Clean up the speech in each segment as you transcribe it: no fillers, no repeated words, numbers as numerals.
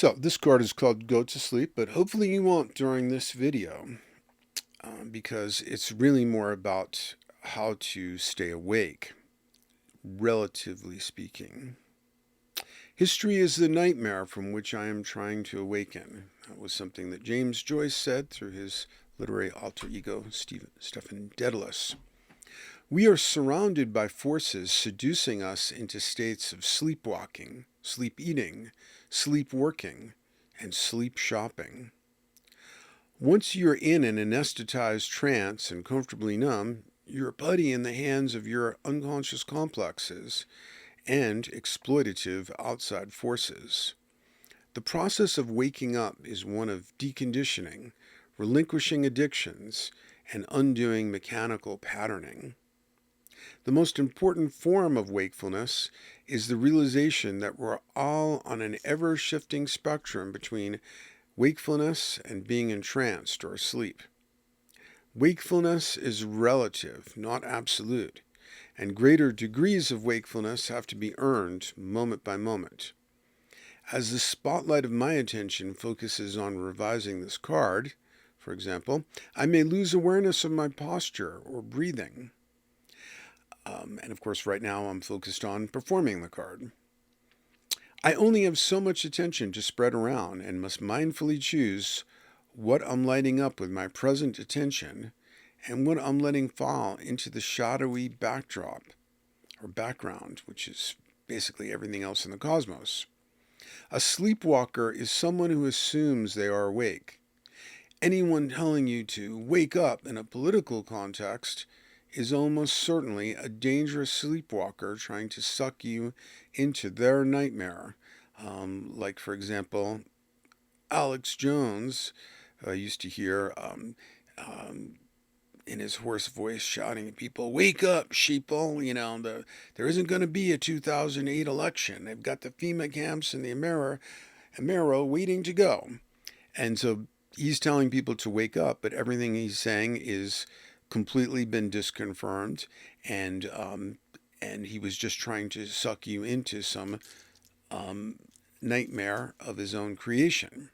So this card is called Go to Sleep, but hopefully you won't during this video because it's really more about how to stay awake, relatively speaking. History is the nightmare from which I am trying to awaken. That was something that James Joyce said through his literary alter ego, Stephen Dedalus. We are surrounded by forces seducing us into states of sleepwalking, sleep eating, sleep working, and sleep shopping. Once you're in an anesthetized trance and comfortably numb, you're a putty in the hands of your unconscious complexes and exploitative outside forces. The process of waking up is one of deconditioning, relinquishing addictions, and undoing mechanical patterning. The most important form of wakefulness is the realization that we're all on an ever shifting spectrum between wakefulness and being entranced or asleep. Wakefulness is relative, not absolute, and greater degrees of wakefulness have to be earned moment by moment. As the spotlight of my attention focuses on revising this card, for example, I may lose awareness of my posture or breathing. And of course, right now I'm focused on performing the card. I only have so much attention to spread around and must mindfully choose what I'm lighting up with my present attention and what I'm letting fall into the shadowy backdrop or background, which is basically everything else in the cosmos. A sleepwalker is someone who assumes they are awake. Anyone telling you to wake up in a political context is almost certainly a dangerous sleepwalker trying to suck you into their nightmare. Like, for example, Alex Jones used to hear in his hoarse voice shouting at people, "Wake up, sheeple! There isn't going to be a 2008 election. They've got the FEMA camps and the Amero waiting to go." And so he's telling people to wake up, but everything he's saying is completely been disconfirmed, and he was just trying to suck you into some nightmare of his own creation.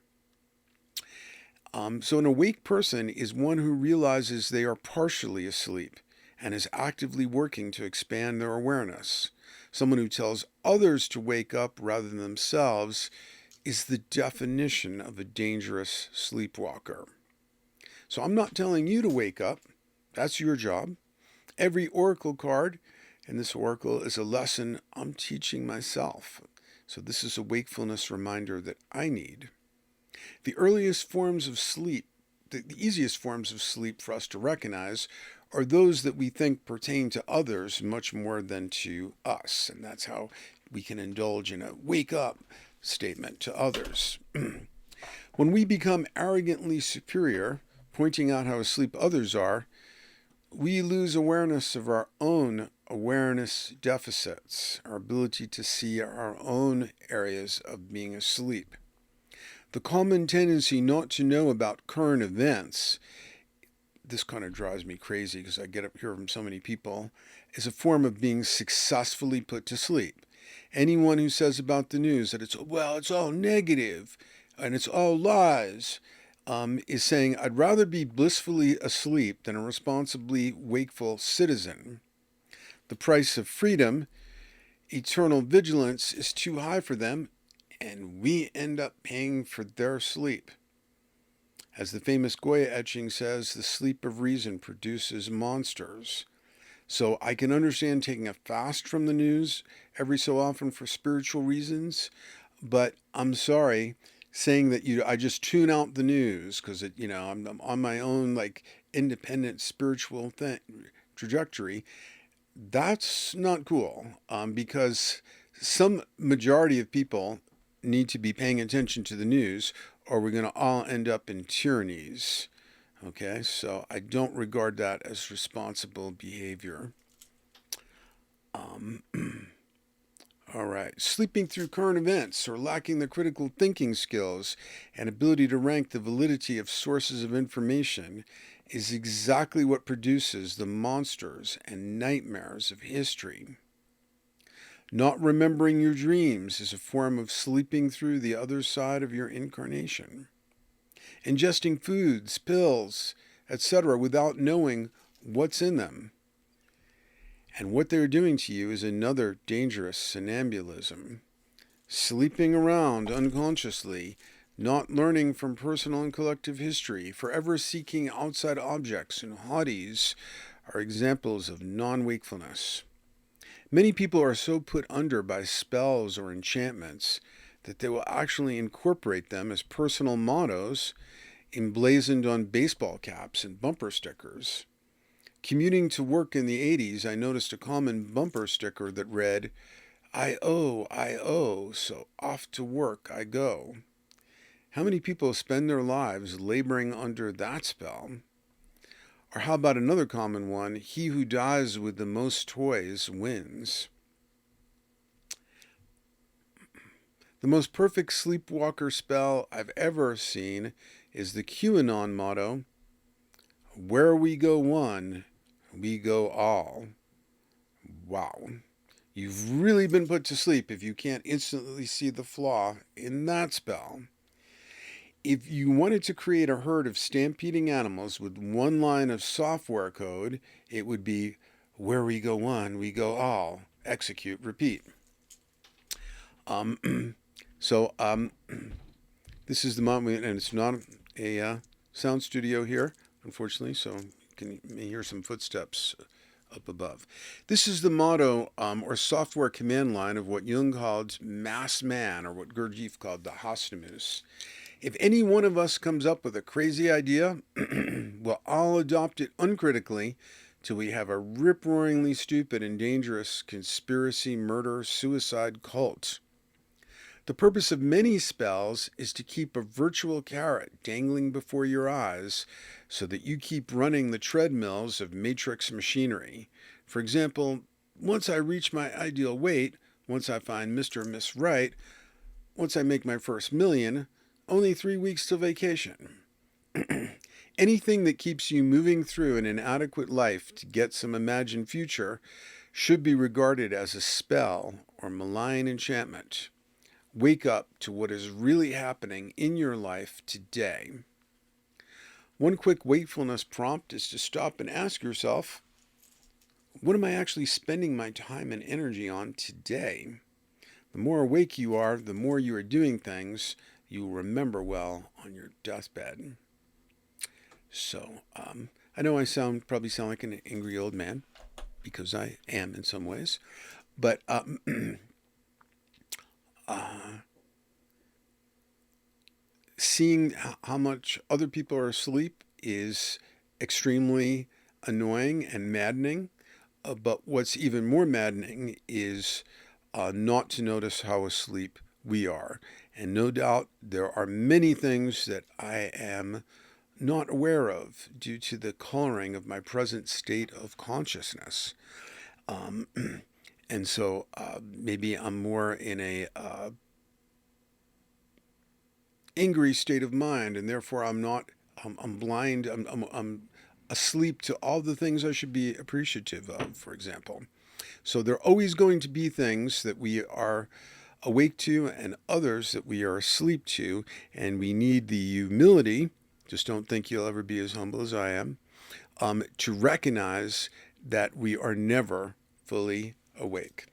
So an awake person is one who realizes they are partially asleep and is actively working to expand their awareness. Someone who tells others to wake up rather than themselves is the definition of a dangerous sleepwalker. So I'm not telling you to wake up. That's your job. Every oracle card in this oracle is a lesson I'm teaching myself. So this is a wakefulness reminder that I need. The earliest forms of sleep, the easiest forms of sleep for us to recognize are those that we think pertain to others much more than to us. And that's how we can indulge in a wake up statement to others. When we become arrogantly superior, pointing out how asleep others are, we lose awareness of our own awareness deficits, our ability to see our own areas of being asleep. The common tendency not to know about current events, this kind of drives me crazy because I get up here from so many people, is a form of being successfully put to sleep. Anyone who says about the news that it's all negative and it's all lies, is saying, I'd rather be blissfully asleep than a responsibly wakeful citizen. The price of freedom, eternal vigilance, is too high for them, and we end up paying for their sleep. As the famous Goya etching says, the sleep of reason produces monsters. So I can understand taking a fast from the news every so often for spiritual reasons, but I'm sorry, saying that I just tune out the news because I'm on my own like independent spiritual trajectory. That's not cool, because some majority of people need to be paying attention to the news, or we're going to all end up in tyrannies. Okay, so I don't regard that as responsible behavior. All right. Sleeping through current events or lacking the critical thinking skills and ability to rank the validity of sources of information is exactly what produces the monsters and nightmares of history. Not remembering your dreams is a form of sleeping through the other side of your incarnation. Ingesting foods, pills, etc., without knowing what's in them and what they're doing to you is another dangerous somnambulism. Sleeping around unconsciously, not learning from personal and collective history, forever seeking outside objects and hobbies are examples of non-wakefulness. Many people are so put under by spells or enchantments that they will actually incorporate them as personal mottos emblazoned on baseball caps and bumper stickers. Commuting to work in the 80s, I noticed a common bumper sticker that read, I owe, so off to work I go. How many people spend their lives laboring under that spell? Or how about another common one, he who dies with the most toys wins? The most perfect sleepwalker spell I've ever seen is the QAnon motto, where we go one, we go all. Wow. You've really been put to sleep if you can't instantly see the flaw in that spell. If you wanted to create a herd of stampeding animals with one line of software code, it would be, where we go one, we go all. Execute, repeat. So this is the moment, and it's not a sound studio here, unfortunately, so you may hear some footsteps up above. This is the motto or software command line of what Jung called mass man, or what Gurdjieff called the Hastemus. If any one of us comes up with a crazy idea, we'll all adopt it uncritically till we have a rip-roaringly stupid and dangerous conspiracy, murder, suicide cult. The purpose of many spells is to keep a virtual carrot dangling before your eyes so that you keep running the treadmills of matrix machinery. For example, once I reach my ideal weight, once I find Mr. or Miss Right, once I make my first million, only 3 weeks till vacation. Anything that keeps you moving through an inadequate life to get some imagined future should be regarded as a spell or malign enchantment. Wake up to what is really happening in your life today. One quick wakefulness prompt is to stop and ask yourself, what am I actually spending my time and energy on today? The more awake you are, the more you are doing things you will remember well on your deathbed. So, I know I probably sound like an angry old man, because I am in some ways, but seeing how much other people are asleep is extremely annoying and maddening. But what's even more maddening is not to notice how asleep we are. And no doubt there are many things that I am not aware of due to the coloring of my present state of consciousness. And so maybe I'm more in a angry state of mind, and therefore I'm blind. I'm asleep to all the things I should be appreciative of, for example. So there are always going to be things that we are awake to and others that we are asleep to, and we need the humility, just don't think you'll ever be as humble as I am, to recognize that we are never fully awake.